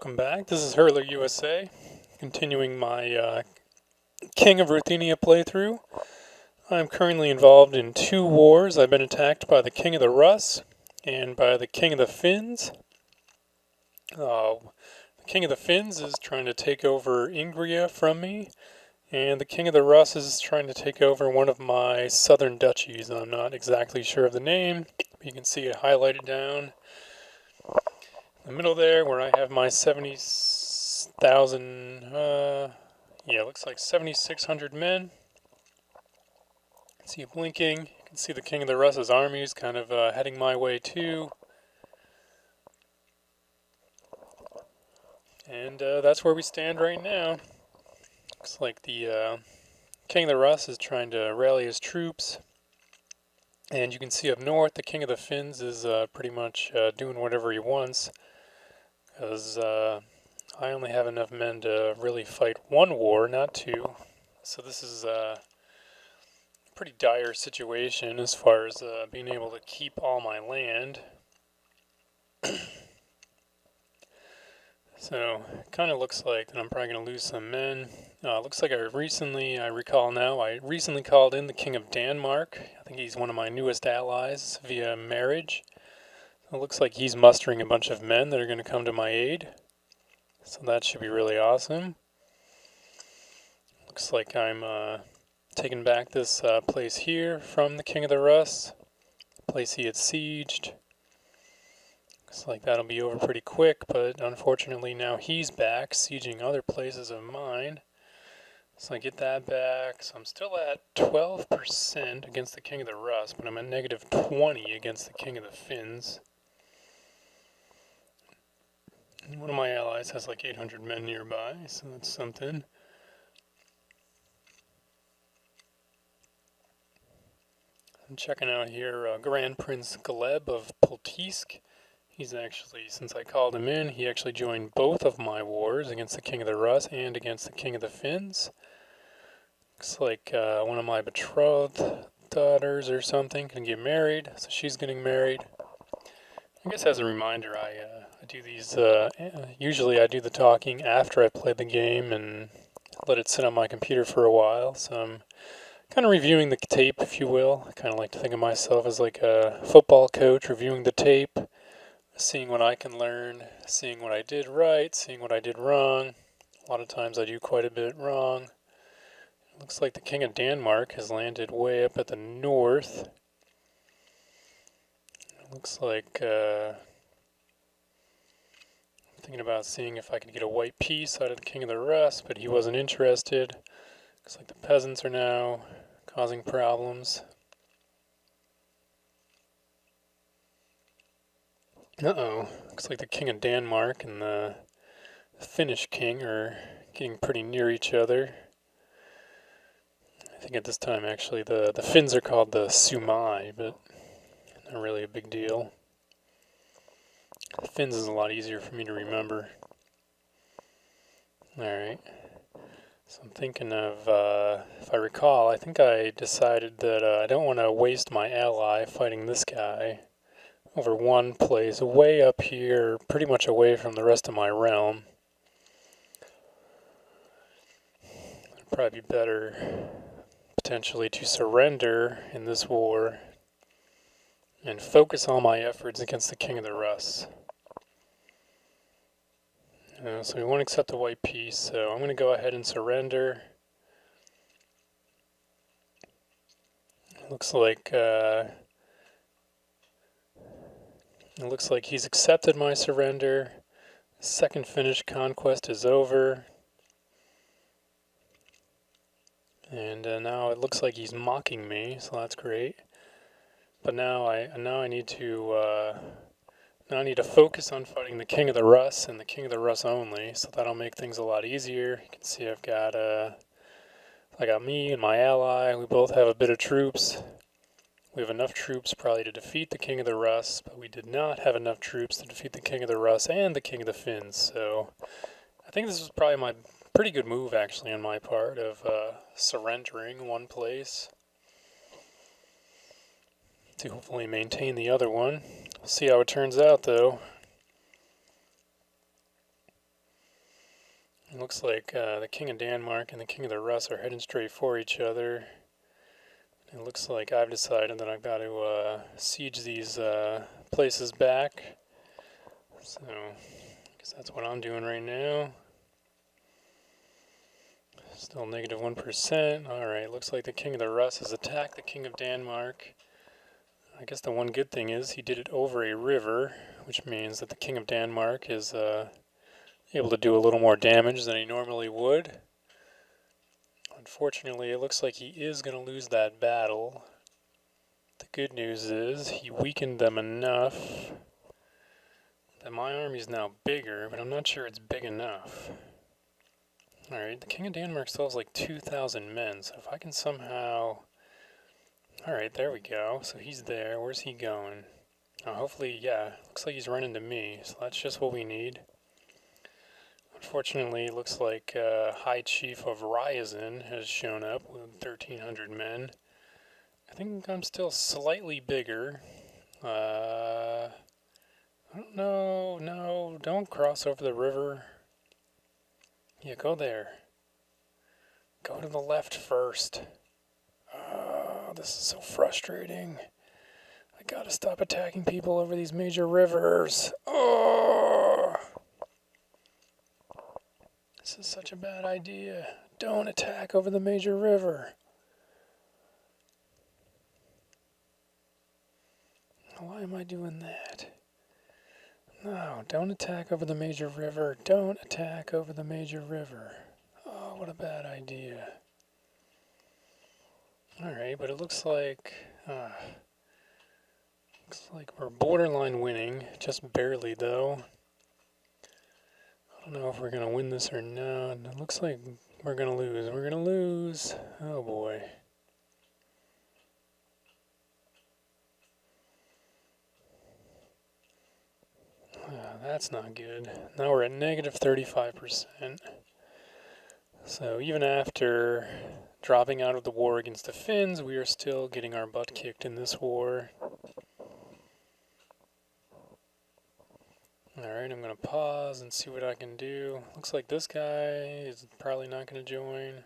Welcome back. This is Hurler USA, continuing my King of Ruthenia playthrough. I'm currently involved in two wars. I've been attacked by the King of the Rus and by the King of the Finns. The King of the Finns is trying to take over Ingria from me, and the King of the Rus is trying to take over one of my southern duchies. I'm not exactly sure of the name, but you can see it highlighted down in the middle there where I have my 70,000, it looks like 7,600 men. See it blinking. You can see the King of the Rus's armies kind of heading my way too. And that's where we stand right now. Looks like the King of the Rus is trying to rally his troops. And you can see up north the King of the Finns is pretty much doing whatever he wants. Because I only have enough men to really fight one war, not two. So this is a pretty dire situation as far as being able to keep all my land. So it kind of looks like that I'm probably going to lose some men. Looks like I recently called in the King of Denmark. I think he's one of my newest allies via marriage. It looks like he's mustering a bunch of men that are going to come to my aid. So that should be really awesome. Looks like I'm taking back this place here from the King of the Rus. Place he had sieged. Looks like that'll be over pretty quick, but unfortunately now he's back, sieging other places of mine. So I get that back. So I'm still at 12% against the King of the Rus, but I'm at negative 20 against the King of the Finns. One of my allies has like 800 men nearby, so that's something. I'm checking out here Grand Prince Gleb of Poltisk. He's actually, since I called him in, he actually joined both of my wars against the King of the Rus and against the King of the Finns. Looks like one of my betrothed daughters or something can get married, so she's getting married. I guess as a reminder, I do these, usually I do the talking after I play the game and let it sit on my computer for a while, so I'm kind of reviewing the tape, if you will. I kind of like to think of myself as like a football coach reviewing the tape, seeing what I can learn, seeing what I did right, seeing what I did wrong. A lot of times I do quite a bit wrong. Looks like the King of Denmark has landed way up at the north. Looks like I'm thinking about seeing if I could get a white piece out of the King of the Rus, but he wasn't interested. Looks like the peasants are now causing problems. Uh-oh. Looks like the King of Denmark and the Finnish king are getting pretty near each other. I think at this time, actually, the Finns are called the Sumai, but not really a big deal. The Finns is a lot easier for me to remember. Alright. So I'm thinking of, if I recall, I think I decided that I don't want to waste my ally fighting this guy over one place way up here, pretty much away from the rest of my realm. It'd probably be better potentially to surrender in this war and focus all my efforts against the King of the Rus. So we won't accept the white piece, so I'm going to go ahead and surrender. Looks like he's accepted my surrender. Second Finnish conquest is over. And now it looks like he's mocking me, so that's great. But now I need to focus on fighting the King of the Rus and the King of the Rus only, so that'll make things a lot easier. You can see I got me and my ally. We both have a bit of troops. We have enough troops probably to defeat the King of the Rus, but we did not have enough troops to defeat the King of the Rus and the King of the Finns. So I think this was probably my pretty good move actually on my part of surrendering one place to hopefully maintain the other one. We'll see how it turns out though. It looks like the King of Denmark and the King of the Rus are heading straight for each other. It looks like I've decided that I've got to siege these places back. So, I guess that's what I'm doing right now. Still negative 1%. Alright, looks like the King of the Rus has attacked the King of Denmark. I guess the one good thing is he did it over a river, which means that the King of Denmark is able to do a little more damage than he normally would. Unfortunately, it looks like he is going to lose that battle. The good news is he weakened them enough that my army is now bigger, but I'm not sure it's big enough. Alright, the King of Denmark still has like 2,000 men, so if I can somehow... Alright, there we go. So he's there. Where's he going? Hopefully, yeah, looks like he's running to me, so that's just what we need. Unfortunately, it looks like High Chief of Ryazan has shown up with 1,300 men. I think I'm still slightly bigger. I don't know. No, don't cross over the river. Yeah, go there. Go to the left first. Oh, this is so frustrating. I gotta stop attacking people over these major rivers. Oh! This is such a bad idea. Don't attack over the major river. Why am I doing that? No, don't attack over the major river. Don't attack over the major river. Oh, what a bad idea. Alright, but it looks like we're borderline winning. Just barely, though. I don't know if we're going to win this or not. It looks like we're going to lose. We're going to lose. Oh, boy. That's not good. Now we're at negative 35%. So even after dropping out of the war against the Finns, we are still getting our butt kicked in this war. Alright, I'm going to pause and see what I can do. Looks like this guy is probably not going to join.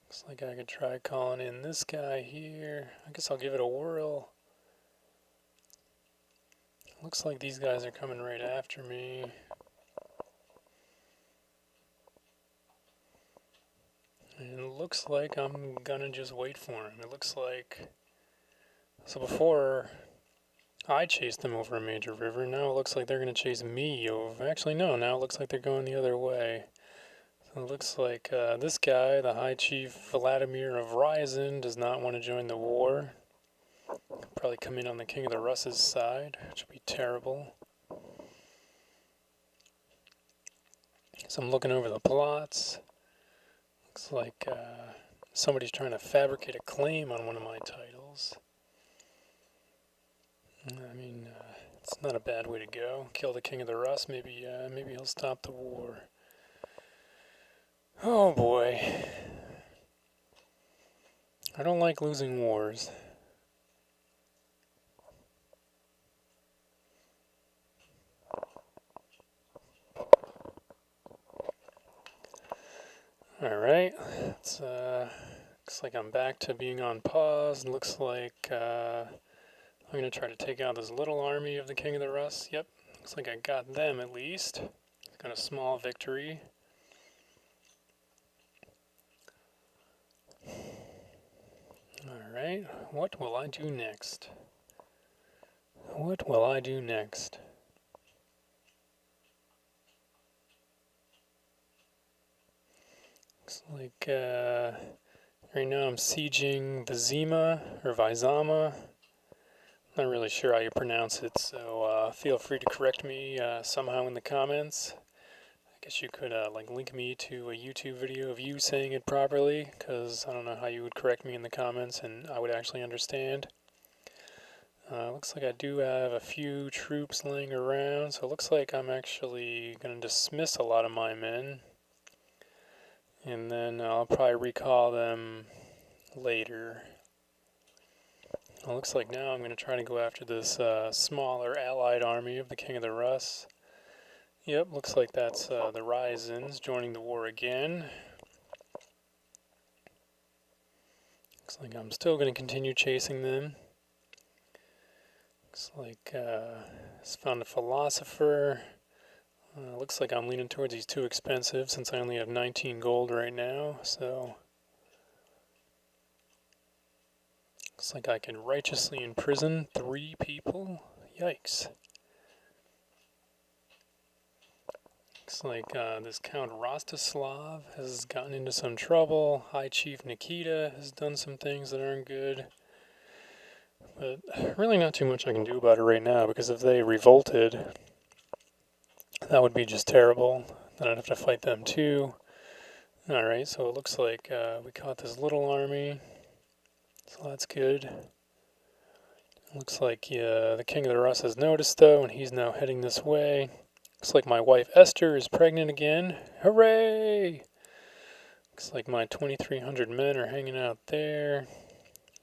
Looks like I could try calling in this guy here. I guess I'll give it a whirl. Looks like these guys are coming right after me. And it looks like I'm gonna just wait for him. It looks like... So before I chased them over a major river, now it looks like they're gonna chase me over... Actually, no, now it looks like they're going the other way. So it looks like this guy, the High Chief Vladimir of Ryazan, does not want to join the war. Probably come in on the King of the Rus's side, which would be terrible. So I'm looking over the plots. Looks like somebody's trying to fabricate a claim on one of my titles. I mean, it's not a bad way to go. Kill the King of the Rus, maybe he'll stop the war. Oh boy. I don't like losing wars. Alright, looks like I'm back to being on pause. Looks like I'm going to try to take out this little army of the King of the Rus. Yep, looks like I got them at least. Got a small victory. Alright, what will I do next? What will I do next? Looks like right now I'm sieging the Zima, or Vizama. Not really sure how you pronounce it, so feel free to correct me somehow in the comments. I guess you could like link me to a YouTube video of you saying it properly, because I don't know how you would correct me in the comments and I would actually understand. Looks like I do have a few troops laying around, so it looks like I'm actually going to dismiss a lot of my men. And then I'll probably recall them later. Well, it looks like now I'm going to try to go after this smaller allied army of the King of the Rus. Yep, looks like that's the Ryzens joining the war again. Looks like I'm still going to continue chasing them. Looks like it's found a philosopher. Looks like I'm leaning towards he's too expensive since I only have 19 gold right now, so looks like I can righteously imprison 3 people. Yikes. Looks like this Count Rostislav has gotten into some trouble. High Chief Nikita has done some things that aren't good. But really not too much I can do about it right now, because if they revolted, that would be just terrible. Then I'd have to fight them too. Alright, so it looks like we caught this little army, so that's good. Looks like the King of the Rus has noticed though, and he's now heading this way. Looks like my wife Esther is pregnant again. Hooray! Looks like my 2,300 men are hanging out there.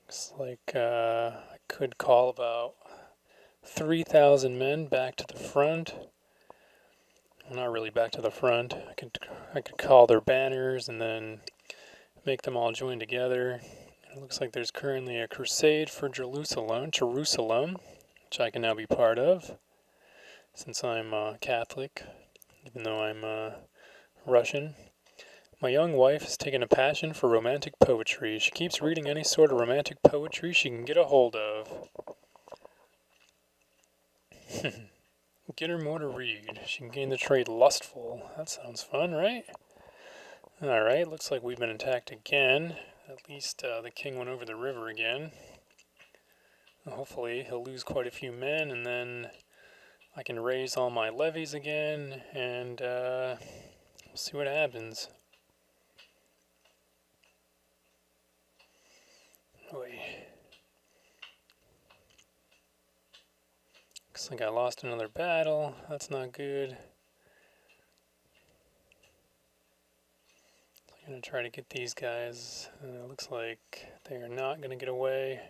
Looks like I could call about 3,000 men back to the front. Well, not really back to the front. I could call their banners and then make them all join together. It looks like there's currently a crusade for Jerusalem, which I can now be part of, since I'm Catholic, even though I'm Russian. My young wife has taken a passion for romantic poetry. She keeps reading any sort of romantic poetry she can get a hold of. Get her more to read. She can gain the trait lustful. That sounds fun, right? Alright, looks like we've been attacked again. At least the king went over the river again. Hopefully he'll lose quite a few men, and then I can raise all my levies again, and we'll see what happens. Oy. Looks like I lost another battle. That's not good. I'm going to try to get these guys. Looks like they are not going to get away.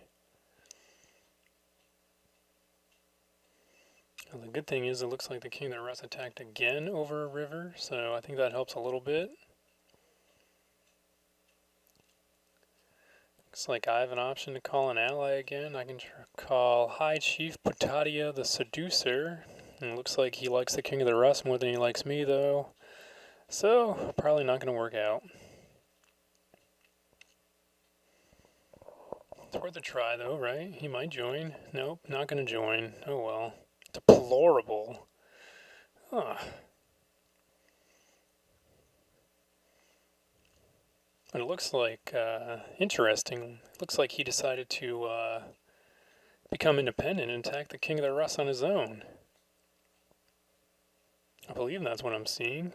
Well, the good thing is it looks like the King of the Rus attacked again over a river, so I think that helps a little bit. Looks like I have an option to call an ally again. I can call High Chief Putatia the Seducer. And it looks like he likes the King of the Rus more than he likes me, though. So, probably not going to work out. It's worth a try, though, right? He might join. Nope, not going to join. Oh well. Deplorable. Huh. But it looks like, interesting. It looks like he decided to become independent and attack the King of the Rus on his own. I believe that's what I'm seeing.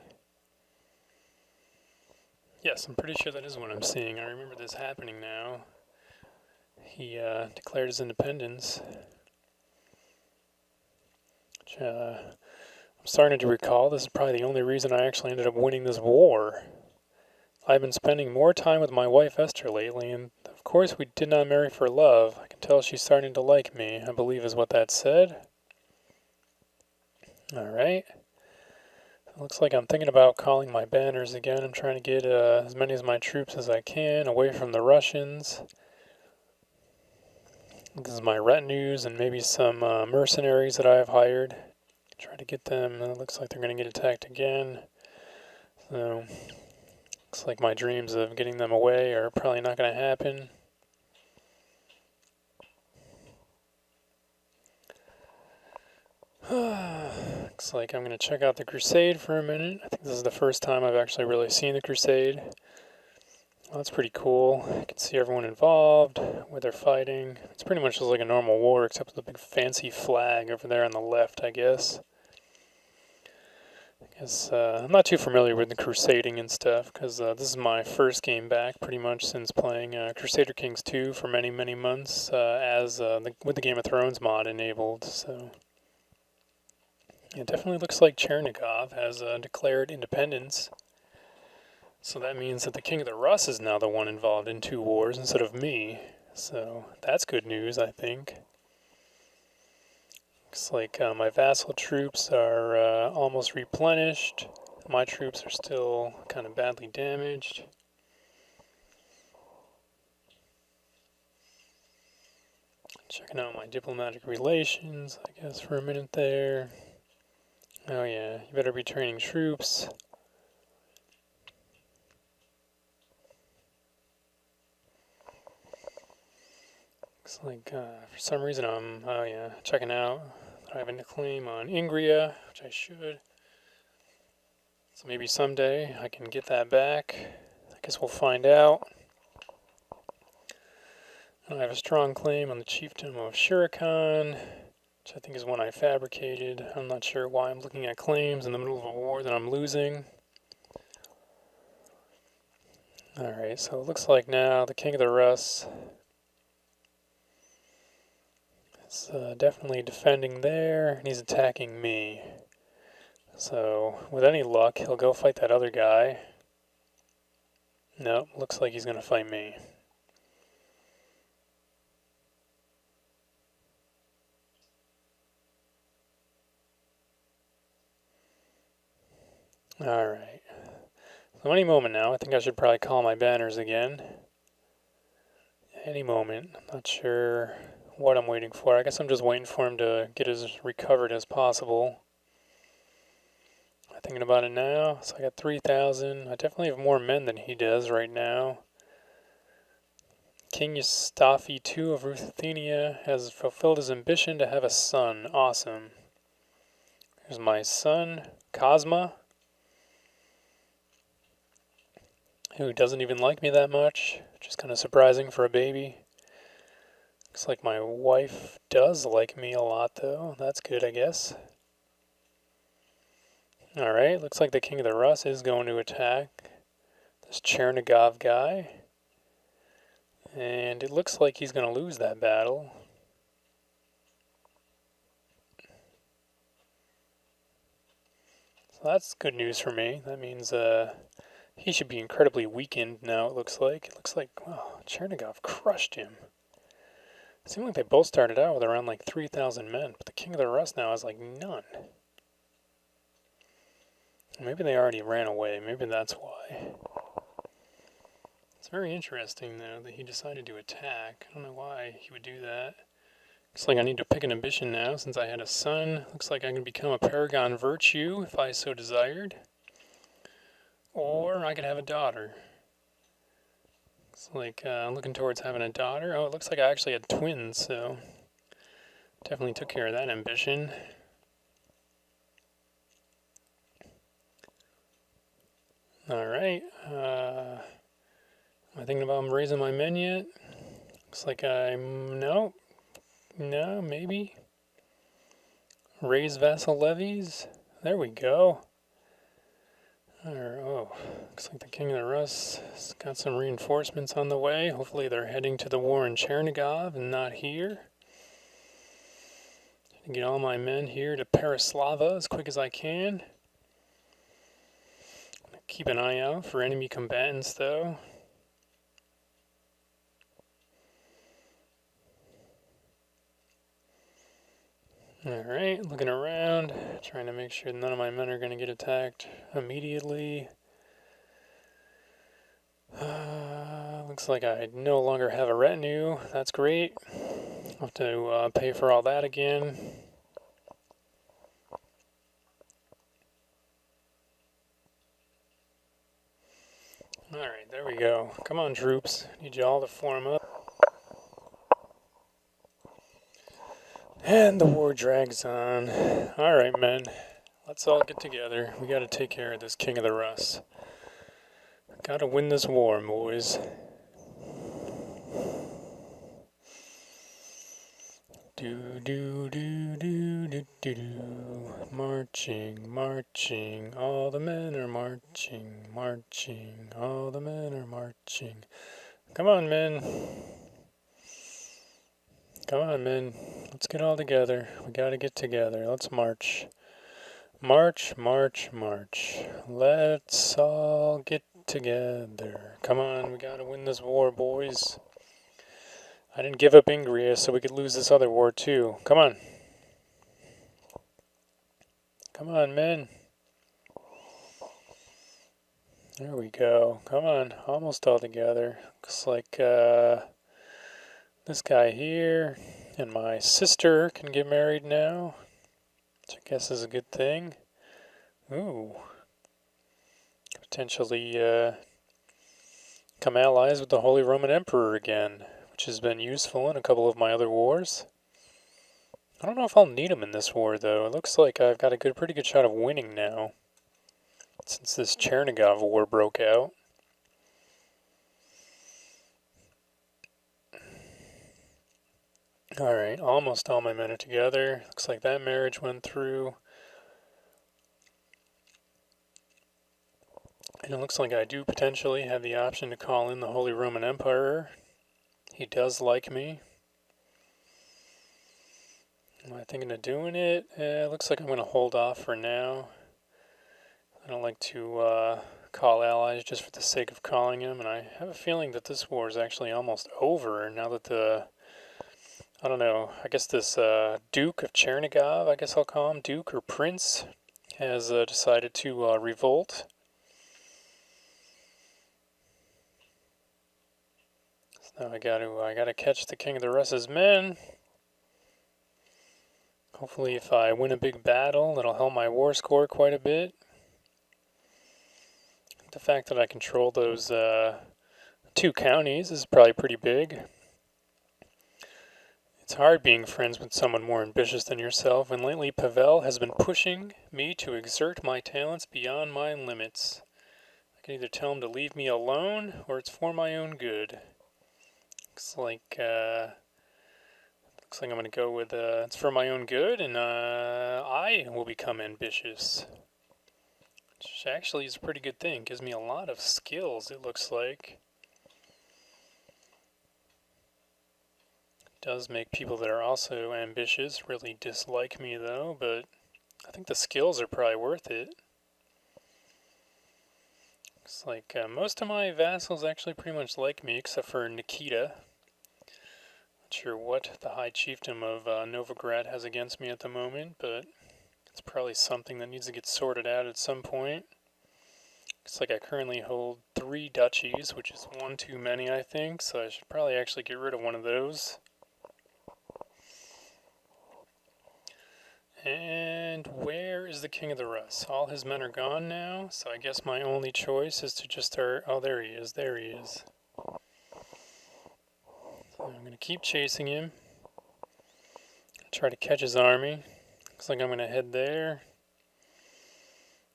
Yes, I'm pretty sure that is what I'm seeing. I remember this happening now. He declared his independence. Which, I'm starting to recall, this is probably the only reason I actually ended up winning this war. I've been spending more time with my wife Esther lately, and of course we did not marry for love. I can tell she's starting to like me, I believe is what that said. Alright. Looks like I'm thinking about calling my banners again. I'm trying to get as many of my troops as I can away from the Russians. This is my retinues and maybe some mercenaries that I have hired. Try to get them. It looks like they're going to get attacked again. So, looks like my dreams of getting them away are probably not going to happen. Looks like I'm going to check out the Crusade for a minute. I think this is the first time I've actually really seen the Crusade. Well, that's pretty cool. You can see everyone involved, where they're fighting. It's pretty much just like a normal war, except with the big fancy flag over there on the left, I guess. I'm not too familiar with the crusading and stuff, because this is my first game back, pretty much, since playing Crusader Kings 2 for many, many months, with the Game of Thrones mod enabled, so... It definitely looks like Chernigov has declared independence. So that means that the King of the Rus is now the one involved in 2 wars instead of me. So that's good news, I think. Looks like my vassal troops are almost replenished. My troops are still kind of badly damaged. Checking out my diplomatic relations, I guess, for a minute there. Oh yeah, you better be training troops. Looks like for some reason I'm, oh yeah, checking out that I have a claim on Ingria, which I should. So maybe someday I can get that back. I guess we'll find out. I have a strong claim on the chiefdom of Shurikan, which I think is one I fabricated. I'm not sure why I'm looking at claims in the middle of a war that I'm losing. Alright, so it looks like now the King of the Rus is definitely defending there, and he's attacking me. So, with any luck, he'll go fight that other guy. Nope, looks like he's going to fight me. Alright. So any moment now, I think I should probably call my banners again. Any moment. I'm not sure what I'm waiting for. I guess I'm just waiting for him to get as recovered as possible. I'm thinking about it now. So I got 3,000. I definitely have more men than he does right now. King Yevstafiy II of Ruthenia has fulfilled his ambition to have a son. Awesome. Here's my son, Cosma, who doesn't even like me that much, which is kind of surprising for a baby. Looks like my wife does like me a lot, though. That's good, I guess. Alright, looks like the King of the Rus is going to attack this Chernigov guy. And it looks like he's going to lose that battle. So that's good news for me. That means he should be incredibly weakened now, it looks like. It looks like, wow, Chernigov crushed him. It seemed like they both started out with around like 3,000 men, but the King of the Rus now has like none. Maybe they already ran away. Maybe that's why. It's very interesting, though, that he decided to attack. I don't know why he would do that. Looks like I need to pick an ambition now since I had a son. Looks like I can become a Paragon Virtue if I so desired. Or I could have a daughter. Looks like I'm looking towards having a daughter. Oh, it looks like I actually had twins, so definitely took care of that ambition. Alright. Am I thinking about raising my men yet? Looks like I'm... No, maybe. Raise vassal levies. There we go. Oh, looks like the King of the Rus has got some reinforcements on the way. Hopefully they're heading to the war in Chernigov and not here. Get all my men here to Pereslava as quick as I can. Keep an eye out for enemy combatants, though. Alright, looking around, trying to make sure none of my men are going to get attacked immediately. Looks like I no longer have a retinue. That's great. I'll have to pay for all that again. Alright, there we go. Come on, troops. Need you all to form up. And the war drags on. Alright, men. Let's all get together. We gotta take care of this King of the Rus. Gotta win this war, boys. Marching, marching, all the men are marching, marching, all the men are marching. Come on, men. Come on, men. Let's get all together. We gotta get together. Let's march. March, march, march. Let's all get together. Come on, we gotta win this war, boys. I didn't give up Ingria so we could lose this other war too. Come on. Come on, men. There we go. Come on. Almost all together. Looks like this guy here and my sister can get married now, which I guess is a good thing. Ooh. Potentially become allies with the Holy Roman Emperor again, which has been useful in a couple of my other wars. I don't know if I'll need him in this war, though. It looks like I've got a pretty good shot of winning now, since this Chernigov war broke out. Alright, almost all my men are together. Looks like that marriage went through. And it looks like I do potentially have the option to call in the Holy Roman Emperor. He does like me. Am I thinking of doing it? It looks like I'm going to hold off for now. I don't like to call allies just for the sake of calling them, and I have a feeling that this war is actually almost over now that I don't know, I guess this Duke of Chernigov, I guess I'll call him, Duke or Prince, has decided to revolt. So now I gotta catch the King of the Russ's men. Hopefully if I win a big battle, that'll help my war score quite a bit. The fact that I control those 2 counties is probably pretty big. It's hard being friends with someone more ambitious than yourself, and lately Pavel has been pushing me to exert my talents beyond my limits. I can either tell him to leave me alone, or it's for my own good. Looks like I'm going to go with it's for my own good, and I will become ambitious. Which actually is a pretty good thing. Gives me a lot of skills, it looks like. Does make people that are also ambitious really dislike me though, but I think the skills are probably worth it. Looks like most of my vassals actually pretty much like me, except for Nikita. Not sure what the High Chiefdom of Novigrad has against me at the moment, but it's probably something that needs to get sorted out at some point. Looks like I currently hold 3 duchies, which is 1 too many, I think, so I should probably actually get rid of one of those. And where is the King of the Rus? All his men are gone now, so I guess my only choice is to just start... Oh, there he is, there he is. So I'm going to keep chasing him. Try to catch his army. Looks like I'm going to head there.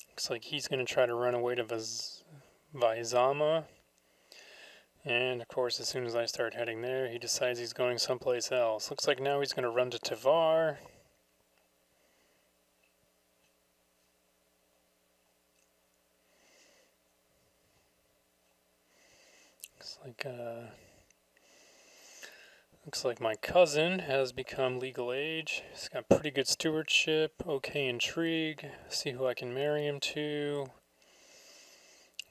Looks like he's going to try to run away to Vaizama. And of course, as soon as I start heading there, he decides he's going someplace else. Looks like now he's going to run to Tavar. Looks like my cousin has become legal age. He's got pretty good stewardship, okay intrigue. See who I can marry him to.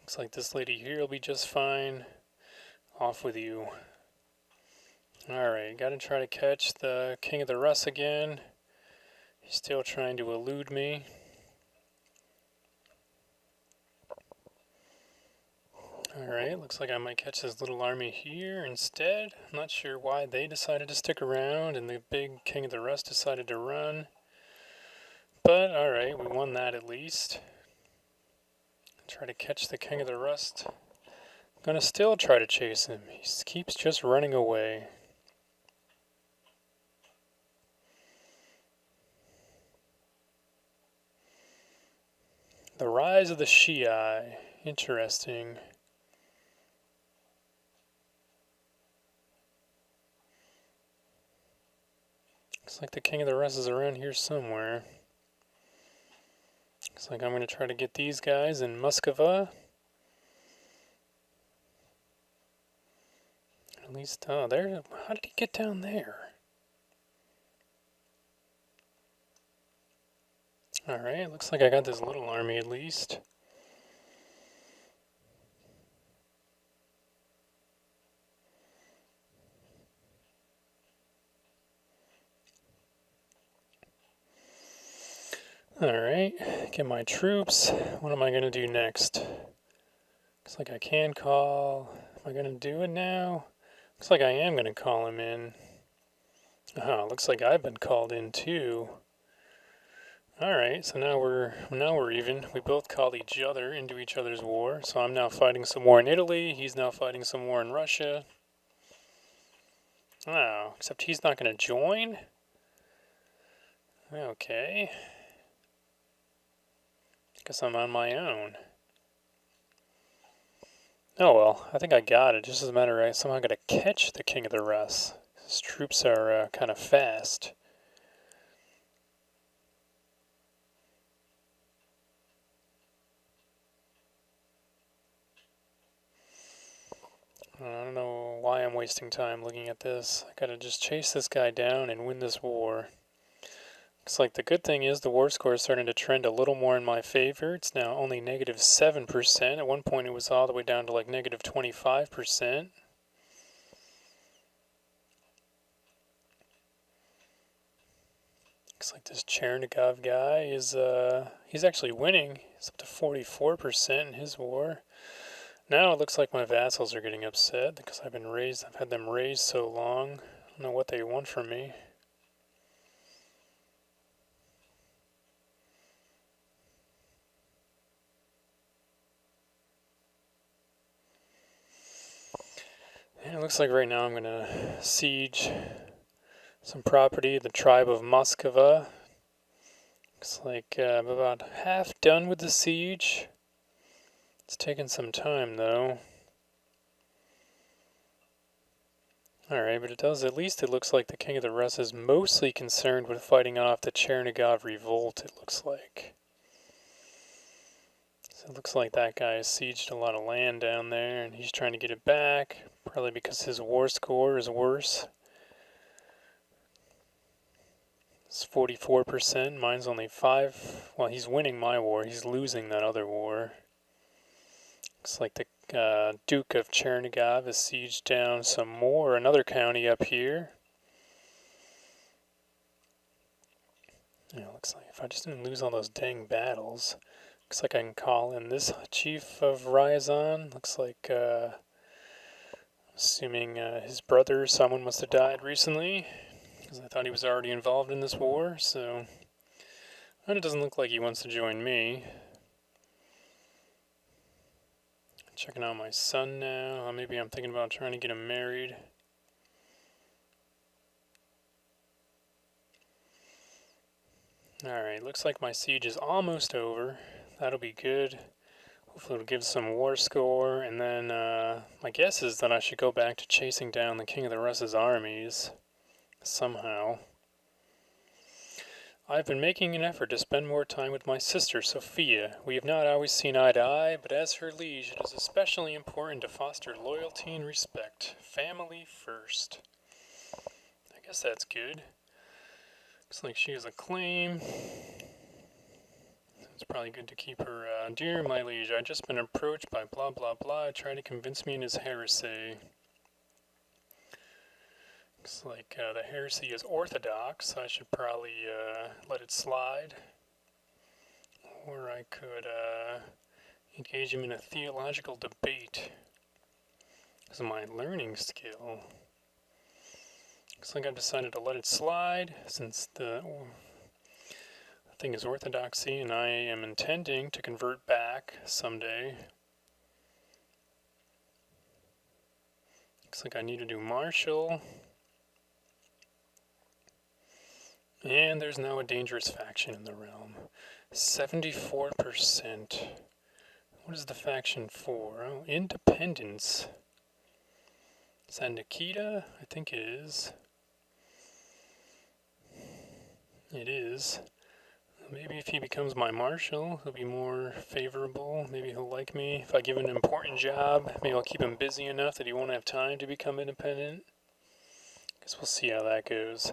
Looks like this lady here will be just fine. Off with you. Alright, gotta try to catch the King of the Rus again. He's still trying to elude me. Alright, looks like I might catch this little army here instead. I'm not sure why they decided to stick around and the big King of the Rus decided to run. But alright, we won that at least. Try to catch the King of the Rus. Gonna still try to chase him. He keeps just running away. The rise of the Shi'ai. Interesting. Looks like the King of the Rus is around here somewhere. Looks like I'm going to try to get these guys in Muscova. At least, oh, there. How did he get down there? Alright, looks like I got this little army at least. Alright, get my troops. What am I going to do next? Looks like I can call. Am I going to do it now? Looks like I am going to call him in. Looks like I've been called in too. Alright, so now we're even. We both called each other into each other's war. So I'm now fighting some war in Italy. He's now fighting some war in Russia. Oh, except he's not going to join? Okay. Guess I'm on my own. Oh well, I think I got it. Just as a matter of somehow got to catch the King of the Rus. His troops are kind of fast. I don't know why I'm wasting time looking at this. I gotta just chase this guy down and win this war. Looks like the good thing is the war score is starting to trend a little more in my favor. It's now only negative 7%. At one point it was all the way down to like negative 25%. Looks like this Chernigov guy is, he's actually winning. He's up to 44% in his war. Now it looks like my vassals are getting upset because I've had them raised so long. I don't know what they want from me. And it looks like right now I'm going to siege some property, the tribe of Moskva. Looks like I'm about half done with the siege. It's taken some time though. Alright, but at least it looks like the King of the Rus is mostly concerned with fighting off the Chernigov revolt, it looks like. So it looks like that guy has sieged a lot of land down there, and he's trying to get it back, probably because his war score is worse. It's 44%, mine's only 5. Well, he's winning my war, he's losing that other war. Looks like the Duke of Chernigov has sieged down another county up here. Yeah, looks like if I just didn't lose all those dang battles, looks like I can call in this chief of Ryazan. Looks like, assuming his brother, someone must have died recently, because I thought he was already involved in this war, so. And it doesn't look like he wants to join me. Checking out my son now. Maybe I'm thinking about trying to get him married. Alright, looks like my siege is almost over. That'll be good. Hopefully it'll give some war score, and then my guess is that I should go back to chasing down the King of the Rus's armies somehow. I've been making an effort to spend more time with my sister, Sophia. We have not always seen eye to eye, but as her liege, it is especially important to foster loyalty and respect. Family first. I guess that's good. Looks like she has a claim. It's probably good to keep her. Dear my liege, I've just been approached by blah blah blah, trying to convince me in his heresy. Looks like the heresy is orthodox. I should probably let it slide. Or I could engage him in a theological debate. This is my learning skill. Looks like I've decided to let it slide since the thing is orthodoxy, and I am intending to convert back someday. Looks like I need to do martial. And there's now a dangerous faction in the realm. 74%. What is the faction for? Oh, independence. Is that Nikita? I think it is. It is. Maybe if he becomes my marshal, he'll be more favorable. Maybe he'll like me. If I give him an important job, maybe I'll keep him busy enough that he won't have time to become independent. Guess we'll see how that goes.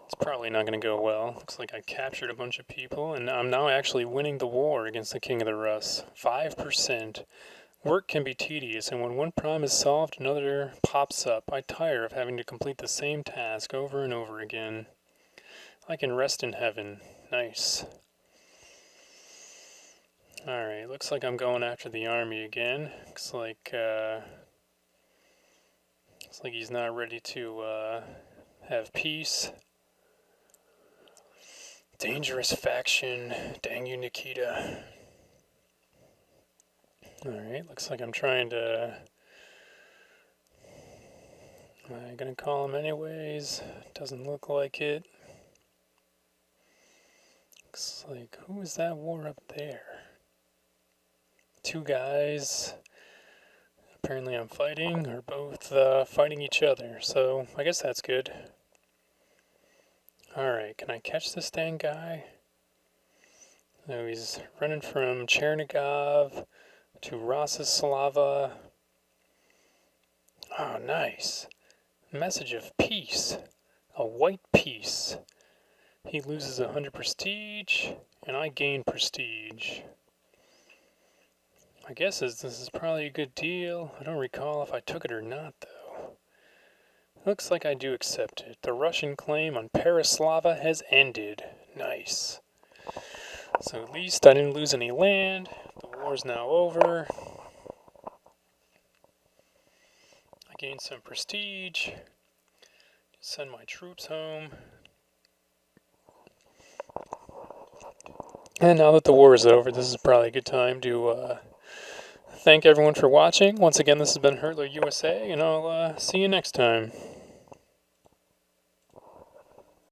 It's probably not going to go well. Looks like I captured a bunch of people, and I'm now actually winning the war against the King of the Rus. 5%. Work can be tedious, and when one problem is solved, another pops up. I tire of having to complete the same task over and over again. I can rest in heaven. Nice. Alright, looks like I'm going after the army again. Looks like he's not ready to have peace. Dangerous faction. Dang you, Nikita. Alright, looks like I'm trying to... Am I gonna call him anyways? Doesn't look like it. Looks like... Who is that war up there? Two guys... Apparently I'm fighting, or both fighting each other, so I guess that's good. Alright, can I catch this dang guy? No, he's running from Chernigov to Rostislava. Oh, nice. Message of peace. A white peace. He loses 100 prestige, and I gain prestige. I guess this is probably a good deal. I don't recall if I took it or not, though. Looks like I do accept it. The Russian claim on Pereslava has ended. Nice. So at least I didn't lose any land. The war's now over. I gained some prestige. Send my troops home. And now that the war is over, this is probably a good time to thank everyone for watching. Once again, this has been Hurtler USA, and I'll see you next time.